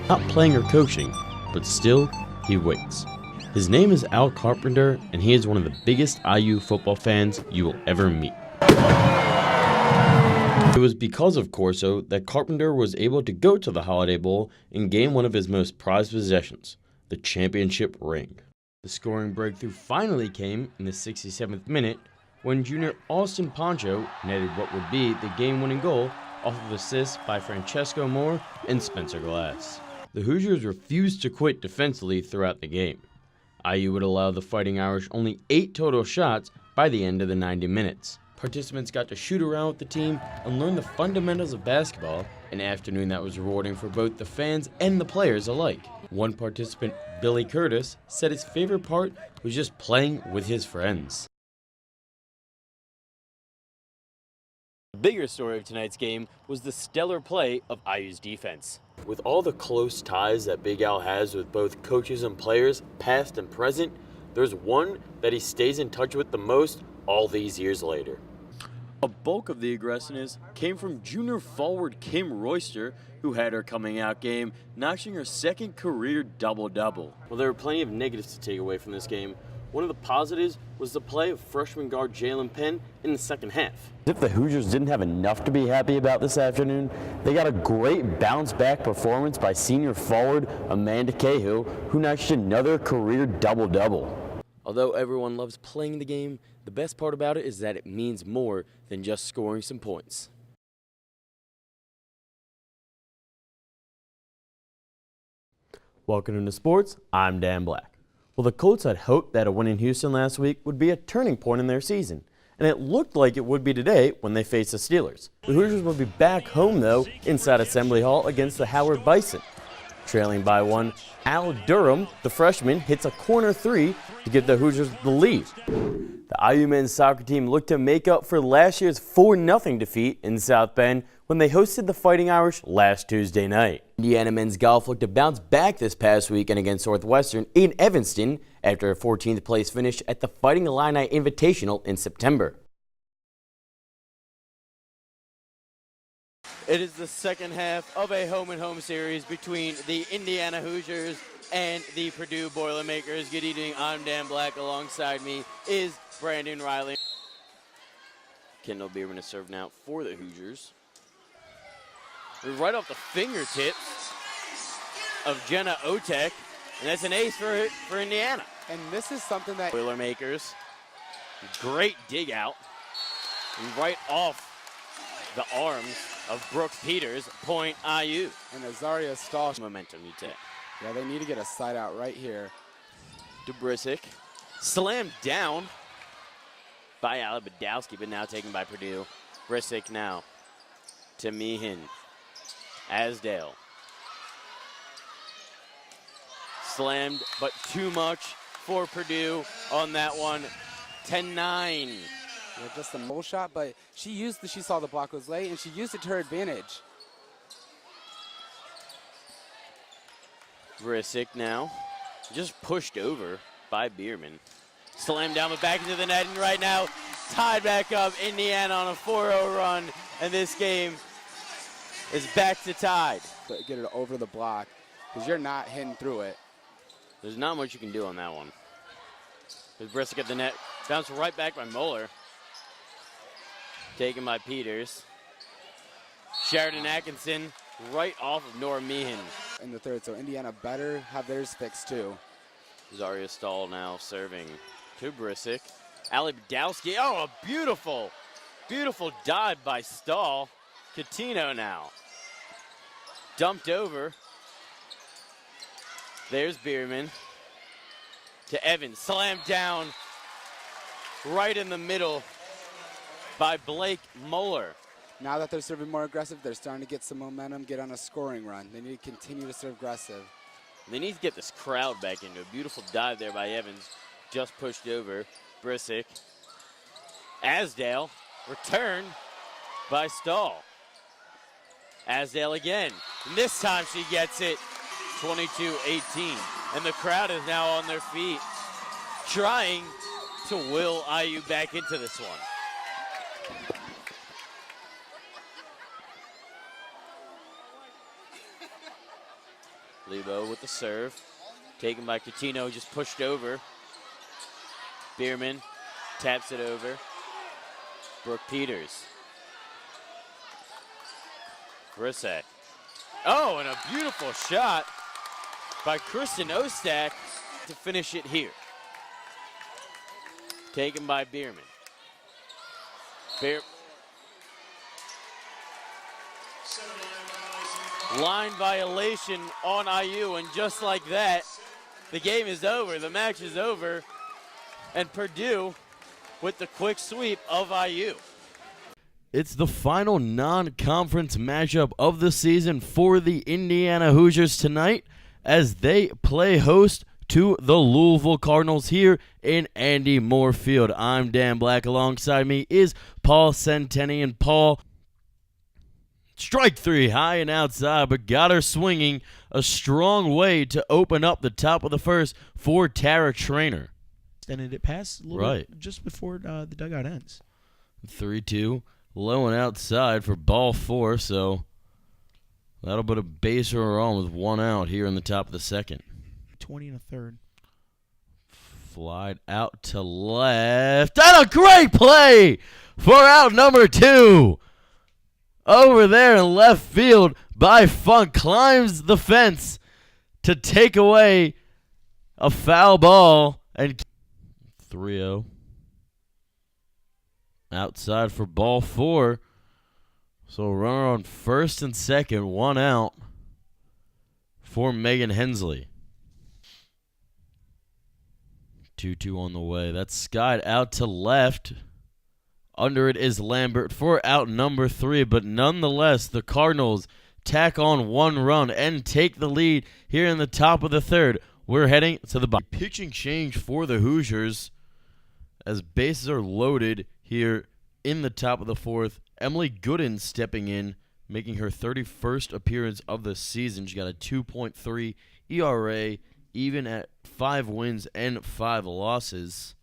not playing or coaching, but still, he waits. His name is Al Carpenter, and he is one of the biggest IU football fans you will ever meet. It was because of Corso that Carpenter was able to go to the Holiday Bowl and gain one of his most prized possessions, the championship ring. The scoring breakthrough finally came in the 67th minute when junior Austin Poncho netted what would be the game-winning goal off of assists by Francesco Moore and Spencer Glass. The Hoosiers refused to quit defensively throughout the game. IU would allow the Fighting Irish only 8 total shots by the end of the 90 minutes. Participants got to shoot around with the team and learn the fundamentals of basketball, an afternoon that was rewarding for both the fans and the players alike. One participant, Billy Curtis, said his favorite part was just playing with his friends. The bigger story of tonight's game was the stellar play of IU's defense. With all the close ties that Big Al has with both coaches and players, past and present, there's one that he stays in touch with the most all these years later. A bulk of the aggressiveness came from junior forward Kim Royster, who had her coming out game, notching her second career double-double. Well, there were plenty of negatives to take away from this game. One of the positives was the play of freshman guard Jalen Penn in the second half. If the Hoosiers didn't have enough to be happy about this afternoon, they got a great bounce-back performance by senior forward Amanda Cahill, who notched another career double-double. Although everyone loves playing the game, the best part about it is that it means more than just scoring some points. Welcome to Sports, I'm Dan Black. Well, the Colts had hoped that a win in Houston last week would be a turning point in their season, and it looked like it would be today when they faced the Steelers. The Hoosiers would be back home, though, inside Assembly Hall against the Howard Bison. Trailing by 1, Al Durham, the freshman, hits a corner 3 to give the Hoosiers the lead. The IU men's soccer team looked to make up for last year's 4-0 defeat in South Bend when they hosted the Fighting Irish last Tuesday night. Indiana men's golf looked to bounce back this past weekend against Northwestern in Evanston after a 14th place finish at the Fighting Illini Invitational in September. It is the second half of a home-and-home series between the Indiana Hoosiers and the Purdue Boilermakers. Good evening, I'm Dan Black. Alongside me is Brandon Riley. Kendall Bierman to serve now for the Hoosiers. We're right off the fingertips of Jenna Otek, and that's an ace for Indiana. And this is something that Boilermakers, great dig out, and right off the arms of Brooke Peters, point IU. And Azaria Stahl. Momentum, you take. Yeah, they need to get a side out right here. DeBrisic slammed down by Alabadowski, but now taken by Purdue. Brisic now to Meehan. Asdale. Slammed, but too much for Purdue on that one. 10-9. Yeah, just a mole shot, but she saw the block was late, and she used it to her advantage. Brisic now, just pushed over by Bierman. Slammed down the back into the net, and right now, tied back up. Indiana on a 4-0 run, and this game is back to tied. But get it over the block, because you're not hitting through it. There's not much you can do on that one. There's Brisic at the net, bounced right back by Moeller. Taken by Peters. Sheridan Atkinson right off of Nora Meehan. In the third, so Indiana better have theirs fixed too. Zaria Stahl now serving to Brisic. Alabadowski, oh, a beautiful, beautiful dive by Stahl. Catino now. Dumped over. There's Bierman. To Evans, slammed down right in the middle by Blake Moeller. Now that they're serving more aggressive, they're starting to get some momentum, get on a scoring run. They need to continue to serve aggressive. They need to get this crowd back into a beautiful dive there by Evans. Just pushed over. Brisic. Asdale. Returned by Stahl. Asdale again. And this time she gets it. 22-18. And the crowd is now on their feet, trying to will IU back into this one. Lebo with the serve. Taken by Coutinho, just pushed over. Bierman taps it over. Brooke Peters. Vrisak. Oh, and a beautiful shot by Kristen Ostak to finish it here. Taken by Bierman. Line violation on IU, and just like that, the game is over. The match is over, and Purdue with the quick sweep of IU. It's the final non-conference matchup of the season for the Indiana Hoosiers tonight as they play host to the Louisville Cardinals here in Andy Moore Field. I'm Dan Black. Alongside me is Paul Centennial. Paul, strike three, high and outside, but got her swinging. A strong way to open up the top of the first for Tara Traynor. And it passed a little bit just before the dugout ends. 3-2. Low and outside for ball four, so that'll put a base runner on with one out here in the top of the second. 20 and a third. Flied out to left. And a great play for out number 2. Over there in left field by Funk. Climbs the fence to take away a foul ball. And 3-0. Outside for ball four. So runner on first and second, one out for Megan Hensley. 2-2 on the way. That's skied out to left. Under it is Lambert for out number 3, but nonetheless, the Cardinals tack on one run and take the lead here in the top of the third. We're heading to the pitching change for the Hoosiers as bases are loaded here in the top of the fourth. Emily Gooden stepping in, making her 31st appearance of the season. She got a 2.3 ERA, even at 5 wins and 5 losses.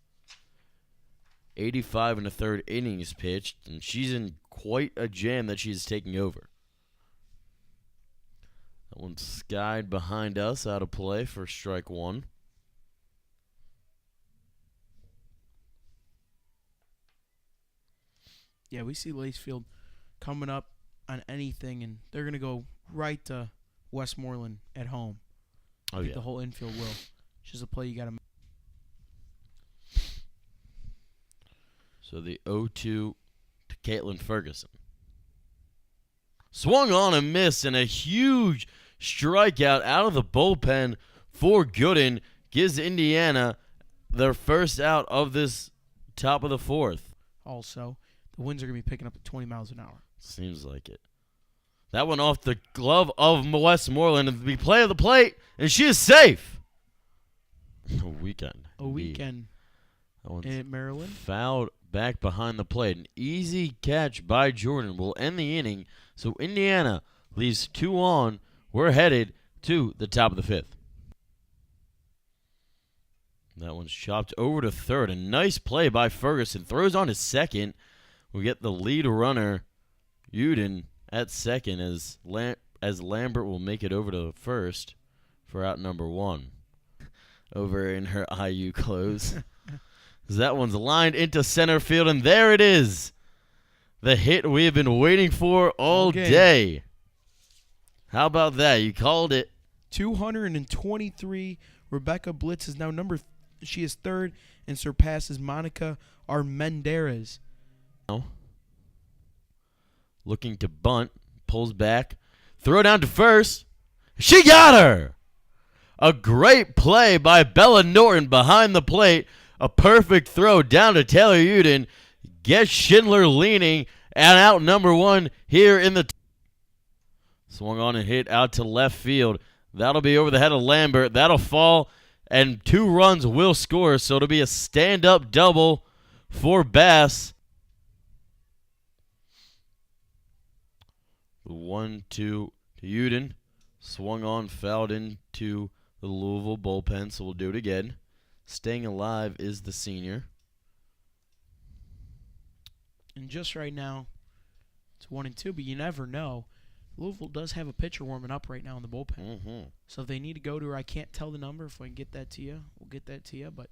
85 and a third innings pitched, and she's in quite a jam that she's taking over. That one's skied behind us, out of play for strike one. Yeah, we see Lacefield coming up on anything, and they're going to go right to Westmoreland at home. Oh, yeah. The whole infield will. It's just a play you got to make. So the 0-2 to Caitlin Ferguson. Swung on and missed, and a huge strikeout out of the bullpen for Gooden gives Indiana their first out of this top of the fourth. Also, the winds are going to be picking up at 20 miles an hour. Seems like it. That one off the glove of Westmoreland, and the play of the plate, and she is safe. A weekend. A weekend in Maryland. Fouled back behind the plate. An easy catch by Jordan will end the inning. So Indiana leaves 2 on. We're headed to the top of the fifth. That one's chopped over to third. A nice play by Ferguson. Throws on to second. We get the lead runner, Uden, at second as Lambert will make it over to first for out number 1. Over in her IU clothes. That one's lined into center field, and there it is. The hit we have been waiting for all day. How about that? You called it. 223. Rebecca Blitz is now she is third and surpasses Monica Armendariz. Looking to bunt. Pulls back. Throw down to first. She got her! A great play by Bella Norton behind the plate. A perfect throw down to Taylor Uden. Gets Schindler leaning and out number 1 here in the swung on and hit out to left field. That'll be over the head of Lambert. That'll fall, and 2 runs will score, so it'll be a stand-up double for Bass. The 1-2 to Uden. Swung on, fouled into the Louisville bullpen, so we'll do it again. Staying alive is the senior. And just right now, it's 1-2, but you never know. Louisville does have a pitcher warming up right now in the bullpen. Mm-hmm. So if they need to go to her, I can't tell the number. If I can get that to you, we'll get that to you. But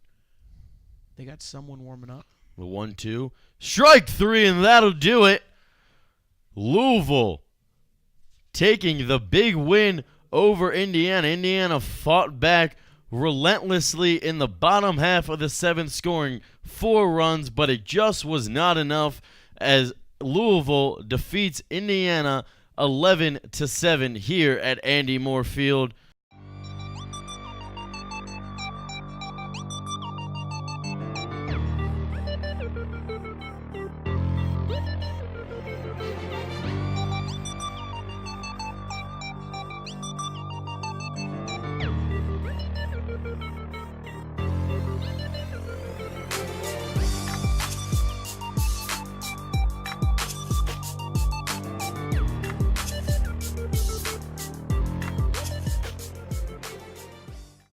they got someone warming up. The 1-2. Strike 3, and that'll do it. Louisville taking the big win over Indiana. Indiana fought back relentlessly in the bottom half of the 7th, scoring 4 runs, but it just was not enough as Louisville defeats Indiana 11-7 here at Andy Moore Field.